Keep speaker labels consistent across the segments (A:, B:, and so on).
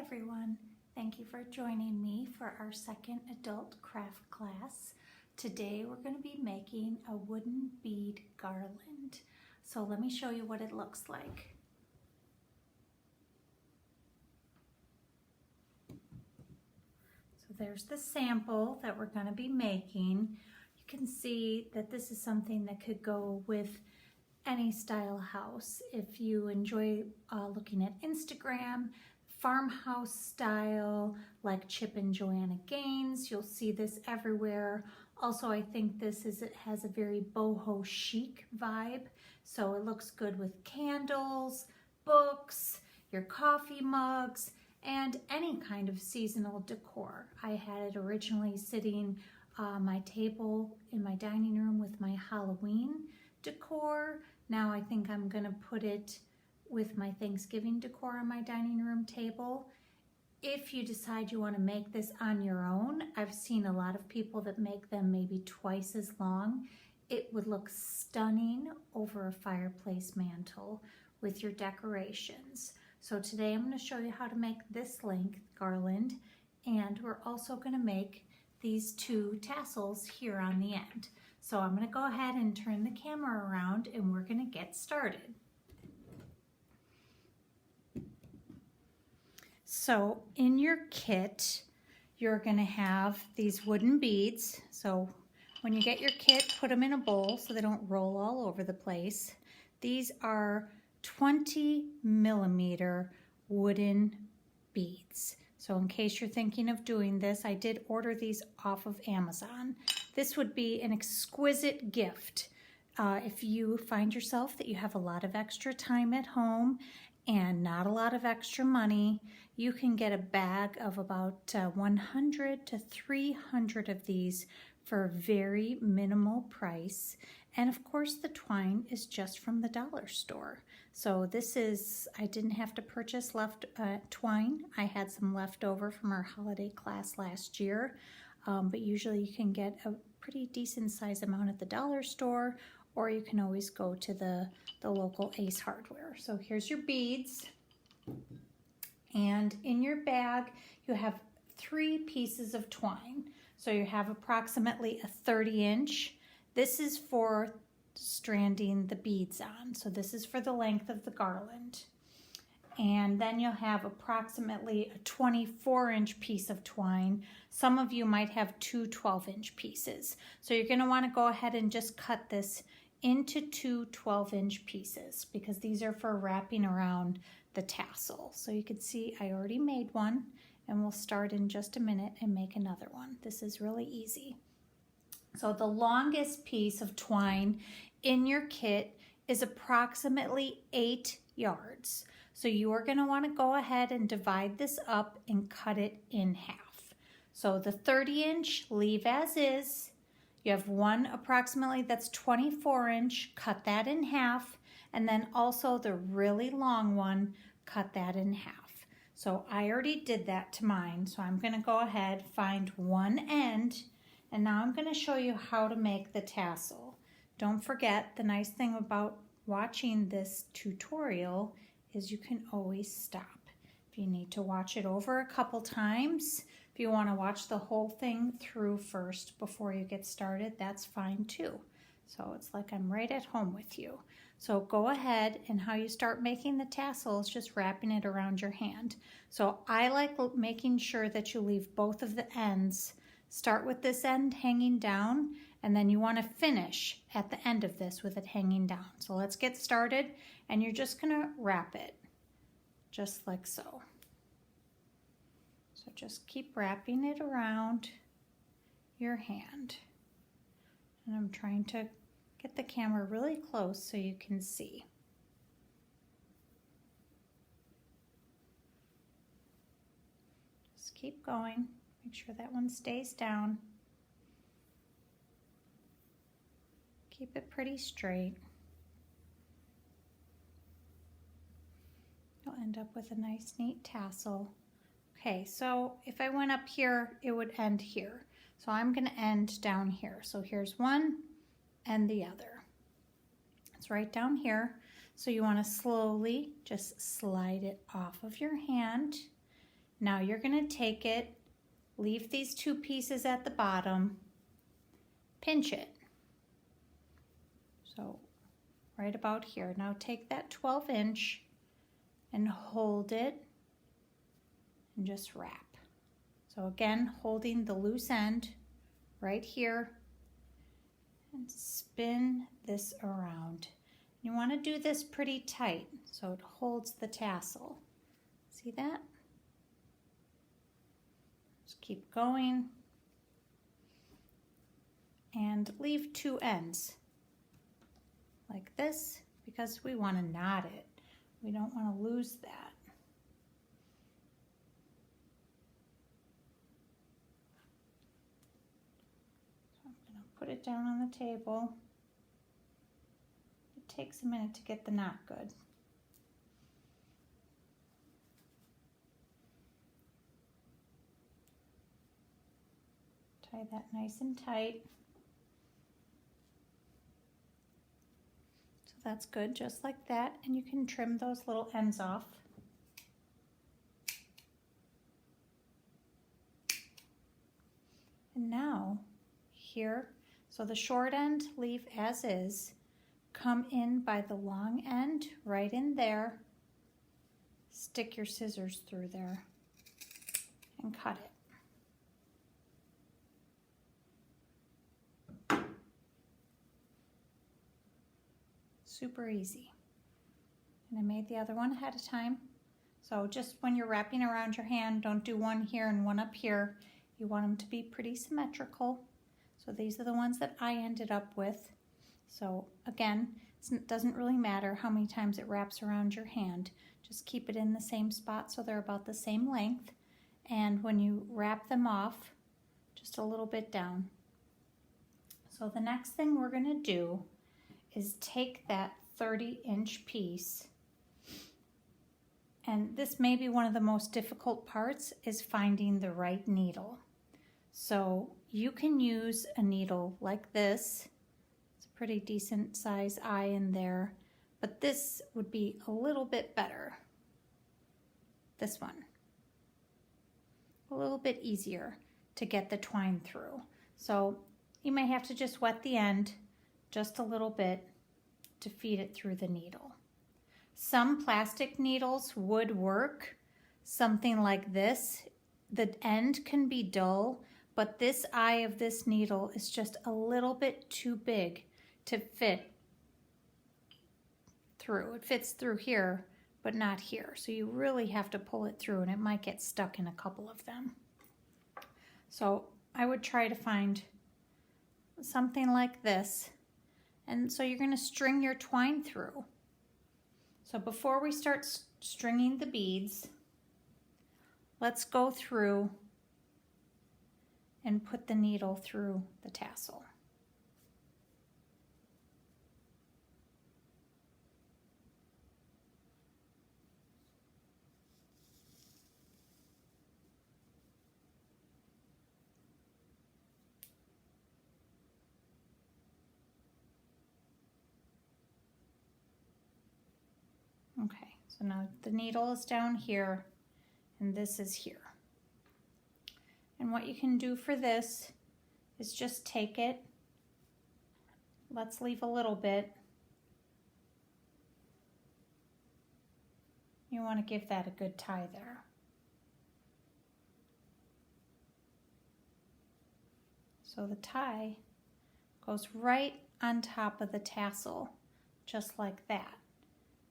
A: everyone. Thank you for joining me for our second adult craft class. Today we're going to be making a wooden bead garland. So let me show you what it looks like. So there's the sample that we're going to be making. You can see that this is something that could go with any style house. If you enjoy looking at Instagram, farmhouse style, like Chip and Joanna Gaines, you'll see this everywhere. Also, I think it has a very boho chic vibe, so it looks good with candles, books, your coffee mugs, and any kind of seasonal decor. I had it originally sitting on my table in my dining room with my Halloween decor. Now I think I'm gonna put it with my Thanksgiving decor on my dining room table. If you decide you want to make this on your own, I've seen a lot of people that make them maybe twice as long. It would look stunning over a fireplace mantle with your decorations. So today I'm going to show you how to make this length garland, and we're also going to make these two tassels here on the end. So I'm going to go ahead and turn the camera around and we're going to get started. So in your kit, you're going to have these wooden beads. So when you get your kit, put them in a bowl so they don't roll all over the place. These are 20 millimeter wooden beads. So in case you're thinking of doing this, I did order these off of Amazon. This would be an exquisite gift. If you find yourself that you have a lot of extra time at home and not a lot of extra money, you can get a bag of about 100 to 300 of these for a very minimal price. And of course the twine is just from the dollar store. So this is, I didn't have to purchase twine. I had some left over from our holiday class last year, but usually you can get a pretty decent size amount at the dollar store, or you can always go to the local Ace Hardware. So here's your beads. And in your bag, you have 3 pieces of twine. So you have approximately a 30-inch. This is for stranding the beads on. So this is for the length of the garland. And then you'll have approximately a 24-inch piece of twine. Some of you might have 2 12-inch pieces. So you're going to want to go ahead and just cut this into 2 12-inch pieces because these are for wrapping around the tassel. So you can see I already made one, and we'll start in just a minute and make another one. This is really easy. So the longest piece of twine in your kit is approximately 8 yards. So you are going to want to go ahead and divide this up and cut it in half. So the 30-inch, leave as is. You have one approximately that's 24-inch, cut that in half, and then also the really long one, cut that in half. So I already did that to mine, so I'm going to go ahead, find one end, and now I'm going to show you how to make the tassel. Don't forget, the nice thing about watching this tutorial is you can always stop. If you need to watch it over a couple times, if you want to watch the whole thing through first before you get started, that's fine too. So it's like I'm right at home with you. So go ahead, and how you start making the tassel is just wrapping it around your hand. So I like making sure that you leave both of the ends. Start with this end hanging down, and then you want to finish at the end of this with it hanging down. So let's get started, and you're just going to wrap it just like so. So just keep wrapping it around your hand. And I'm trying to get the camera really close so you can see. Just keep going. Make sure that one stays down. Keep it pretty straight. You'll end up with a nice, neat tassel. Okay, so if I went up here, it would end here. So I'm going to end down here. So here's one and the other. It's right down here. So you want to slowly just slide it off of your hand Now you're going to take it, leave these 2 pieces at the bottom, pinch it. So right about here. Now take that 12-inch and hold it and just wrap. So again, holding the loose end right here and spin this around. You want to do this pretty tight so it holds the tassel. See that? Just keep going and leave 2 ends like this because we want to knot it. We don't want to lose that. So I'm going to put it down on the table. It takes a minute to get the knot good. Tie that nice and tight. So that's good, just like that. And you can trim those little ends off. And now here, so the short end leave as is. Come in by the long end, right in there. Stick your scissors through there and cut it. Super easy. And I made the other one ahead of time. So just when you're wrapping around your hand, don't do one here and one up here. You want them to be pretty symmetrical. So these are the ones that I ended up with. So again, it doesn't really matter how many times it wraps around your hand. Just keep it in the same spot so they're about the same length. And when you wrap them off, just a little bit down. So the next thing we're going to do is take that 30-inch piece, and this may be one of the most difficult parts, is finding the right needle. So you can use a needle like this. It's a pretty decent size eye in there, but this would be a little bit better. This one. A little bit easier to get the twine through. So you may have to just wet the end just a little bit to feed it through the needle. Some plastic needles would work, something like this. The end can be dull, but this eye of this needle is just a little bit too big to fit through. It fits through here, but not here. So you really have to pull it through, and it might get stuck in a couple of them. So I would try to find something like this. And so you're going to string your twine through. So before we start stringing the beads, let's go through and put the needle through the tassel. Okay, so now the needle is down here and this is here. And what you can do for this is just take it. Let's leave a little bit. You want to give that a good tie there. So the tie goes right on top of the tassel, just like that.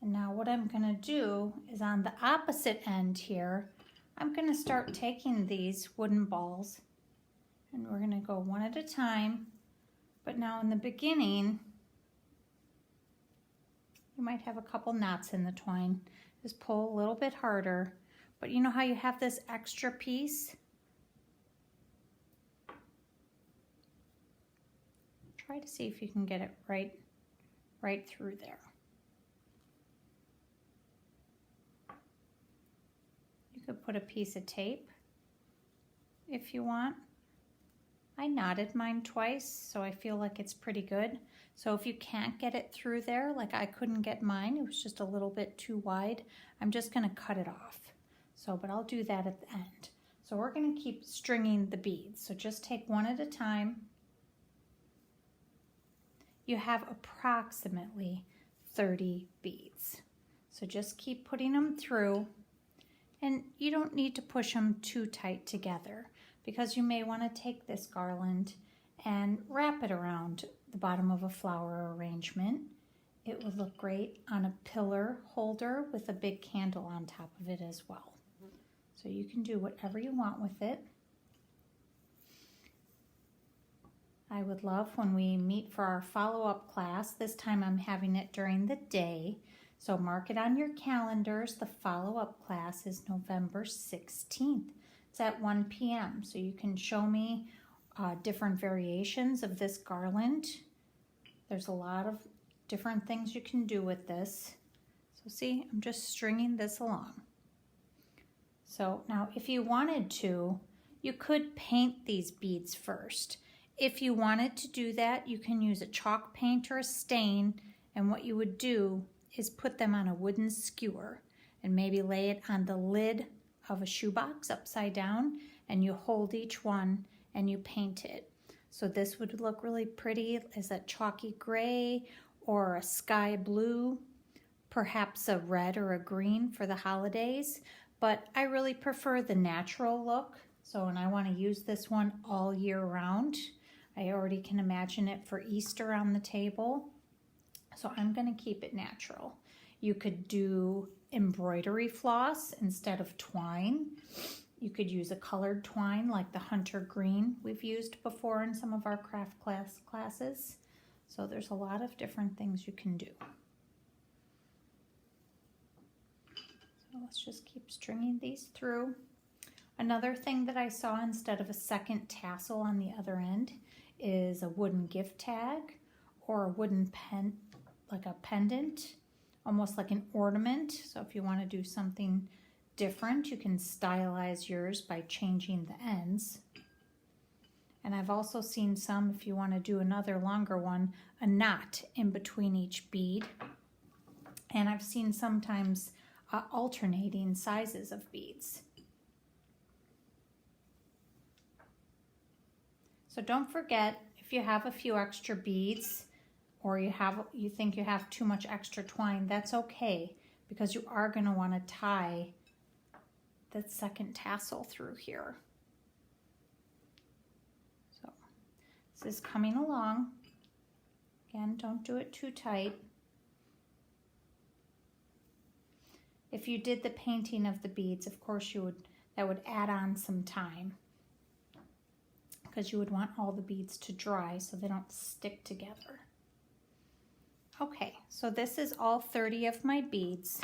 A: And now what I'm going to do is on the opposite end here, I'm going to start taking these wooden balls and we're going to go one at a time. But now in the beginning, you might have a couple knots in the twine. Just pull a little bit harder. But you know how you have this extra piece? Try to see if you can get it right through there. You could put a piece of tape if you want. I knotted mine twice, so I feel like it's pretty good. So if you can't get it through there, like I couldn't get mine, it was just a little bit too wide, I'm just gonna cut it off. So, but I'll do that at the end. So we're going to keep stringing the beads. So just take one at a time. You have approximately 30 beads. So just keep putting them through, and you don't need to push them too tight together because you may want to take this garland and wrap it around the bottom of a flower arrangement. It would look great on a pillar holder with a big candle on top of it as well. So you can do whatever you want with it. I would love when we meet for our follow-up class. This time I'm having it during the day. So mark it on your calendars. The follow-up class is November 16th. It's at 1 p.m. So you can show me different variations of this garland. There's a lot of different things you can do with this. So see, I'm just stringing this along. So now if you wanted to, you could paint these beads first. If you wanted to do that, you can use a chalk paint or a stain, and what you would do is put them on a wooden skewer and maybe lay it on the lid of a shoebox upside down, and you hold each one and you paint it. So this would look really pretty as a chalky gray or a sky blue, perhaps a red or a green for the holidays, but I really prefer the natural look. So, and I want to use this one all year round. I already can imagine it for Easter on the table. So I'm going to keep it natural. You could do embroidery floss instead of twine. You could use a colored twine like the hunter green we've used before in some of our craft classes. So there's a lot of different things you can do. So let's just keep stringing these through. Another thing that I saw instead of a second tassel on the other end is a wooden gift tag or a wooden pen, like a pendant, almost like an ornament. So if you want to do something different, you can stylize yours by changing the ends. And I've also seen some, if you want to do another longer one, a knot in between each bead. And I've seen sometimes alternating sizes of beads. So don't forget, if you have a few extra beads or you think you have too much extra twine, that's okay, because you are going to want to tie the second tassel through here. So this is coming along. Again, don't do it too tight. If you did the painting of the beads, of course that would add on some time, because you would want all the beads to dry so they don't stick together. Okay, so this is all 30 of my beads,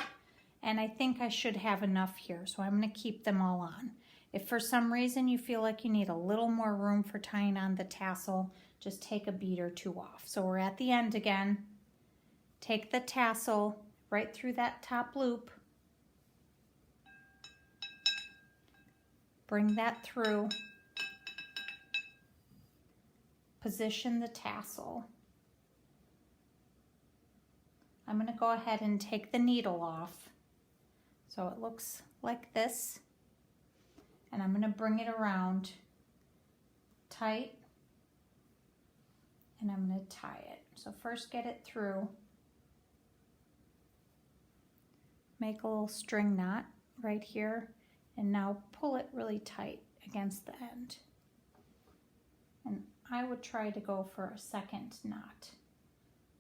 A: and I think I should have enough here, so I'm going to keep them all on. If for some reason you feel like you need a little more room for tying on the tassel, just take a bead or two off. So we're at the end again. Take the tassel right through that top loop. Bring that through. Position the tassel. I'm going to go ahead and take the needle off. So it looks like this. And I'm going to bring it around tight. And I'm going to tie it. So first get it through. Make a little string knot right here. And now pull it really tight against the end. And I would try to go for a second knot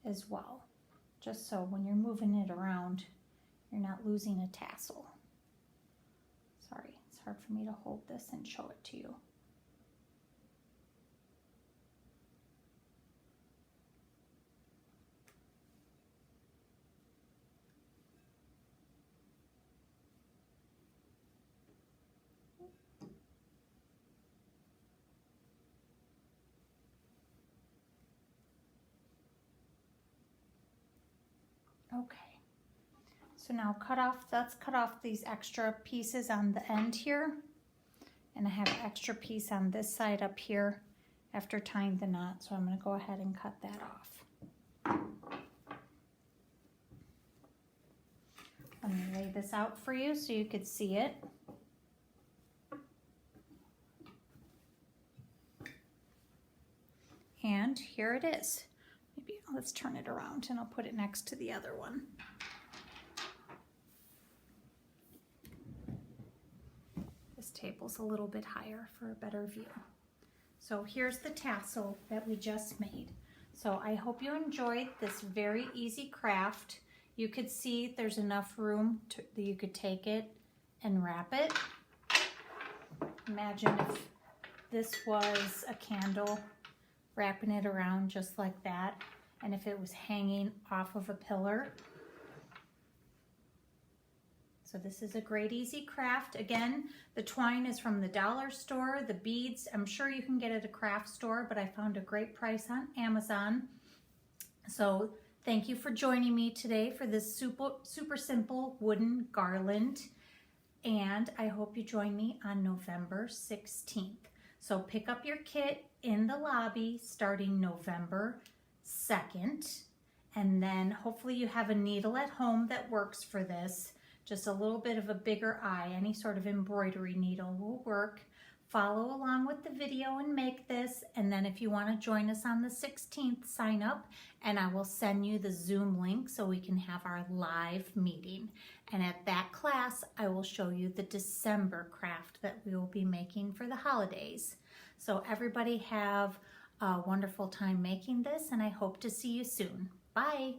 A: as well, just so when you're moving it around, you're not losing a tassel. Sorry, it's hard for me to hold this and show it to you. Okay, so now let's cut off these extra pieces on the end here. And I have an extra piece on this side up here after tying the knot, so I'm going to go ahead and cut that off. Let me lay this out for you so you could see it. And here it is. Maybe let's turn it around and I'll put it next to the other one. This table's a little bit higher for a better view. So here's the tassel that we just made. So I hope you enjoyed this very easy craft. You could see there's enough room that you could take it and wrap it. Imagine if this was a candle, wrapping it around just like that, and if it was hanging off of a pillar. So this is a great easy craft. Again, the twine is from the dollar store. The beads, I'm sure you can get at a craft store, but I found a great price on Amazon. So thank you for joining me today for this super simple wooden garland. And I hope you join me on November 16th. So pick up your kit in the lobby starting November 2nd. And then hopefully you have a needle at home that works for this. Just a little bit of a bigger eye, any sort of embroidery needle will work. Follow along with the video and make this. And then if you want to join us on the 16th, sign up and I will send you the Zoom link so we can have our live meeting. And at that class, I will show you the December craft that we will be making for the holidays. So everybody have a wonderful time making this and I hope to see you soon. Bye.